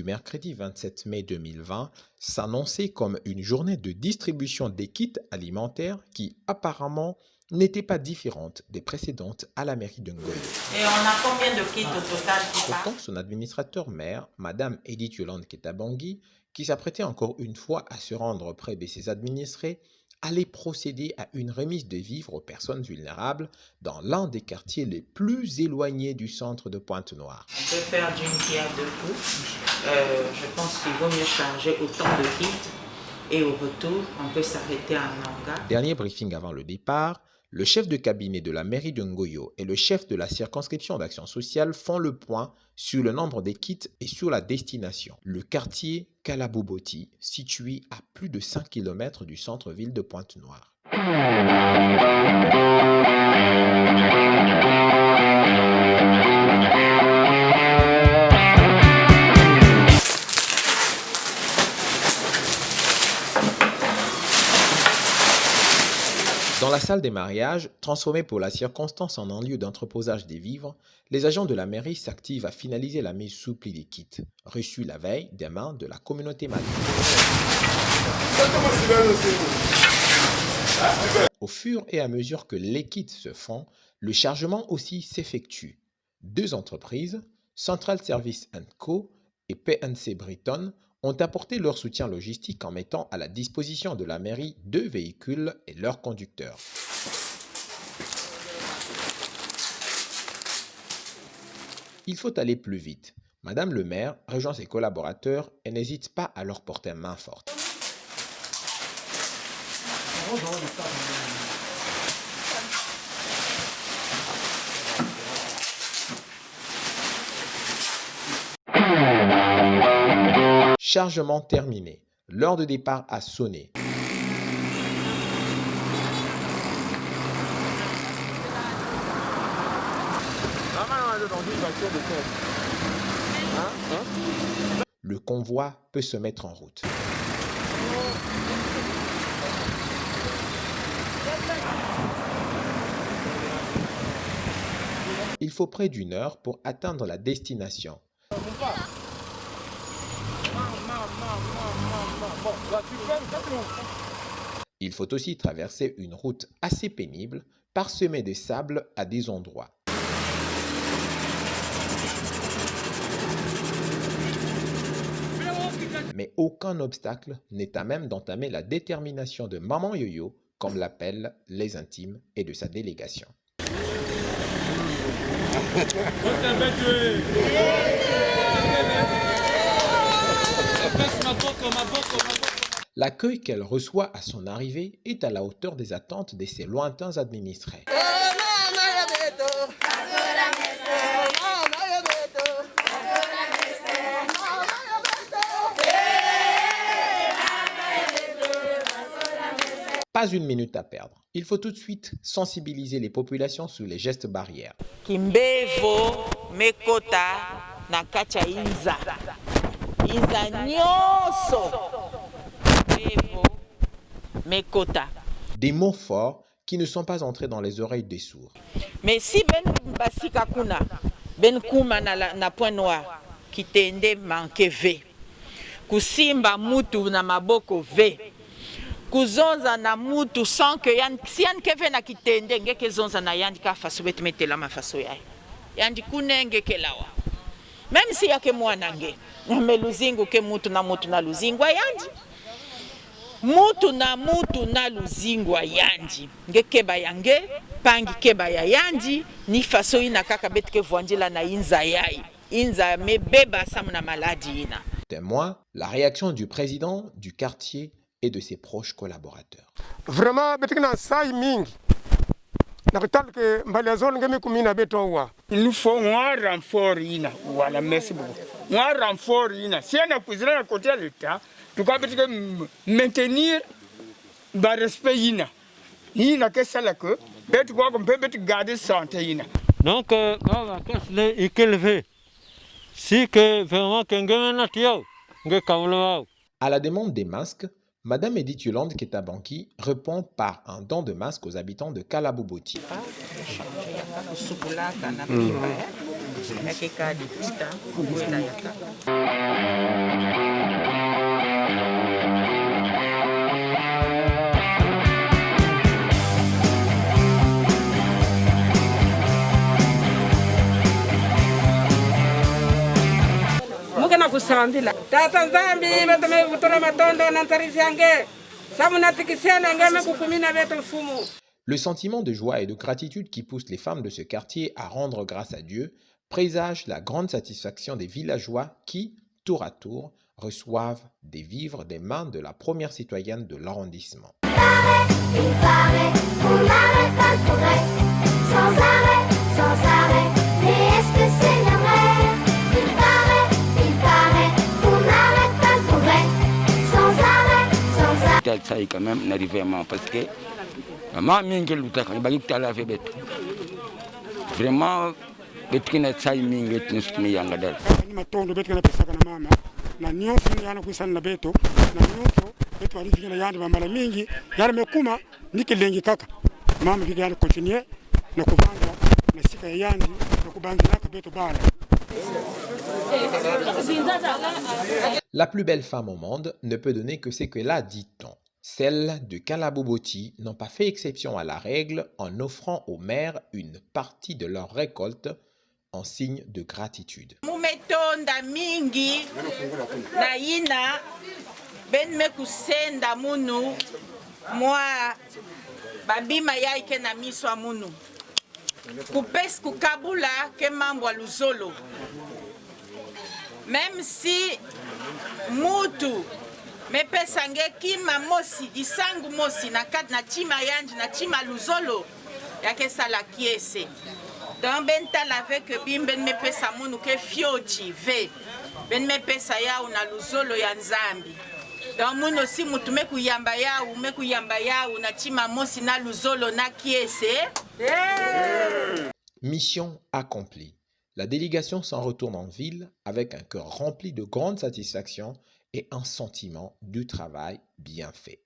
mercredi 27 mai 2020 s'annonçait comme une journée de distribution des kits alimentaires qui apparemment n'était pas différente des précédentes à la mairie de Ngoyo. Et on a combien de kits au total qui Pourtant, son administrateur maire, Madame Edith Yolande Ketabangui, qui s'apprêtait encore une fois à se rendre auprès de ses administrés, allait procéder à une remise de vivres aux personnes vulnérables dans l'un des quartiers les plus éloignés du centre de Pointe-Noire. On peut faire d'une pierre deux coups. Je pense qu'il vaut mieux charger autant de kits et au retour, on peut s'arrêter à Nanga. Dernier briefing avant le départ, le chef de cabinet de la mairie de Ngoyo et le chef de la circonscription d'action sociale font le point sur le nombre des kits et sur la destination. Le quartier Kalaboboti, situé à plus de 5 km du centre-ville de Pointe-Noire. Dans la salle des mariages, transformée pour la circonstance en un lieu d'entreposage des vivres, les agents de la mairie s'activent à finaliser la mise sous pli des kits, reçus la veille des mains de la communauté malgache. Au fur et à mesure que les kits se font, le chargement aussi s'effectue. Deux entreprises, Central Service & Co et PNC Briton, ont apporté leur soutien logistique en mettant à la disposition de la mairie 2 véhicules et leurs conducteurs. Il faut aller plus vite. Madame le maire rejoint ses collaborateurs et n'hésite pas à leur porter main forte. Chargement terminé. L'heure de départ a sonné. Le convoi peut se mettre en route. Il faut près d'une heure pour atteindre la destination. Il faut aussi traverser une route assez pénible, parsemée de sable à des endroits. Mais aucun obstacle n'est à même d'entamer la détermination de Maman Yoyo, comme l'appellent les intimes, et de sa délégation. L'accueil qu'elle reçoit à son arrivée est à la hauteur des attentes de ses lointains administrés. Pas une minute à perdre. Il faut tout de suite sensibiliser les populations sur les gestes barrières. Kimbevo mekota na kacha inza. Inza nyoso. Kimbevo mekota. Des mots forts qui ne sont pas entrés dans les oreilles des sourds. Mais si ben basika kuna ben kuma na point noir kitende manke ve. Kusimba mutu na maboko ve. Kuzonza na mutu sans que si yan keve na kitende ngeke zonza na yandi ka faso betmetela mafaso yae yandi kunenge kelawa même si yake mwana nge me luzingu ke mutu na luzingwa yandi mutu na luzingwa yandi ngeke ba yange pangi keba ya yandi ni faso ina kaka betke voandila na inza yae inza me beba samu na maladi ina. Témoin, la réaction du président du quartier et de ses proches collaborateurs. Vraiment, il nous faut un renfort. Voilà, merci beaucoup. Un renfort. Si on a posé à côté de l'État, nous devons maintenir le respect. Il a que ça là que, on peut garder santé. Donc, il veut. Si que vraiment quelqu'un à la demande des masques, Madame Edith Yolande Ketabangui répond par un don de masques aux habitants de Kalaboboti. yakeka liputa kukwela yaka. Mukena kusambila tata nzambi betome vutona matondo na ntarifyange samuna tikisena ngeme kukumina beto mfumu. Le sentiment de joie et de gratitude qui pousse les femmes de ce quartier à rendre grâce à Dieu présage la grande satisfaction des villageois qui, tour à tour, reçoivent des vivres des mains de la première citoyenne de l'arrondissement. Il paraît, on n'arrête pas le progrès, sans arrêt, mais est-ce que c'est bien vrai? Il paraît, on n'arrête pas le progrès, sans arrêt. Ça quand même n'arrive parce que maman mingi lutaka ibaki kutala fe betu vraiment betu kina sai mingi tunskimi yanga dal ni matondo betu kana pesa kana mama na nyonso yana kuisana na beto na nyonso betu alifikina yandi mama mingi yara mekuma nikilengi kaka mama vika yana continuer na kuvanga na sika yandi na kubangira ka beto bala. La plus belle femme au monde ne peut donner que ce qu'elle a, dit-on. Celles de Kalaboboti n'ont pas fait exception à la règle en offrant aux mères une partie de leur récolte en signe de gratitude. Mumetonda mingi na ina ben mekusenda munu mwa babima yaike na miswa munu kupesi kukabula ke mambo luzolo. Même si mutu mepesange kima mosi disangu mosi na kat na chima yanji na chima luzolo yake sala kiese donc ben tala avec bimben mepesa munu ke fiochi ve ben mepesa yao na luzolo ya nzambi donc munu si mutu mekuyamba yao na chima mosi na luzolo na kiese. Mission accomplie. La délégation s'en retourne en ville avec un cœur rempli de grande satisfaction et un sentiment du travail bien fait.